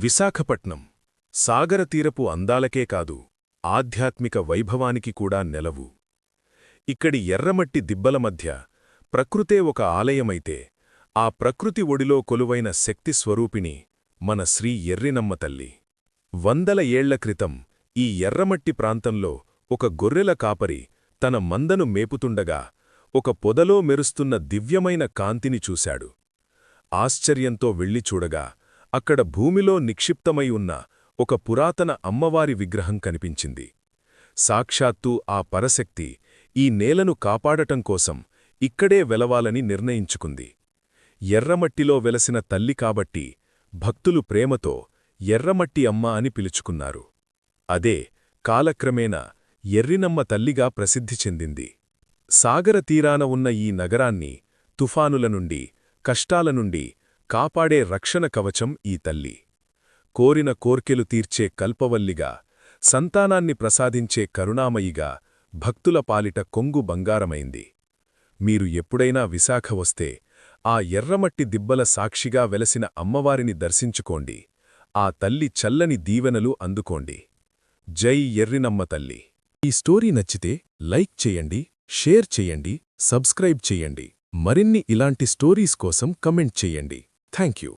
విశాఖపట్నం సాగరతీరపు అందాలకే కాదు ఆధ్యాత్మిక వైభవానికి కూడా నెలవు. ఇక్కడి ఎర్రమట్టి దిబ్బల మధ్య ప్రకృతే ఒక ఆలయమైతే ఆ ప్రకృతి ఒడిలో కొలువైన శక్తి స్వరూపిణి మన శ్రీ ఎర్రినమ్మ తల్లి. వందల ఏళ్ల క్రితం ఈ ఎర్రమట్టి ప్రాంతంలో ఒక గొర్రెల కాపరి తన మందను మేపుతుండగా ఒక పొదలో మెరుస్తున్న దివ్యమైన కాంతిని చూశాడు. ఆశ్చర్యంతో వెళ్లి చూడగా అక్కడ భూమిలో నిక్షిప్తమై ఉన్న ఒక పురాతన అమ్మవారి విగ్రహం కనిపించింది. సాక్షాత్తూ ఆ పరశక్తి ఈ నేలను కాపాడటం కోసం ఇక్కడే వెలవాలని నిర్ణయించుకుంది. ఎర్రమట్టిలో వెలసిన తల్లి కాబట్టి భక్తులు ప్రేమతో ఎర్రమట్టి అమ్మ అని పిలుచుకున్నారు. అదే కాలక్రమేణా ఎర్రినమ్మ తల్లిగా ప్రసిద్ధి చెందింది. సాగర తీరాన ఉన్న ఈ నగరాన్ని తుఫానుల నుండి, కష్టాల నుండి కాపాడే రక్షణ కవచం ఈ తల్లి. కోరిన కోర్కెలు తీర్చే కల్పవల్లిగా, సంతానాన్ని ప్రసాదించే కరుణామయిగా భక్తుల పాలిట కొంగు బంగారమైంది. మీరు ఎప్పుడైనా విశాఖ వస్తే ఆ ఎర్రమట్టి దిబ్బల సాక్షిగా వెలసిన అమ్మవారిని దర్శించుకోండి. ఆ తల్లి చల్లని దీవెనలు అందుకోండి. జై ఎర్రినమ్మ తల్లి. ఈ స్టోరీ నచ్చితే లైక్ చేయండి, షేర్ చేయండి, సబ్స్క్రైబ్ చేయండి. మరిన్ని ఇలాంటి స్టోరీస్ కోసం కమెంట్ చేయండి. Thank you.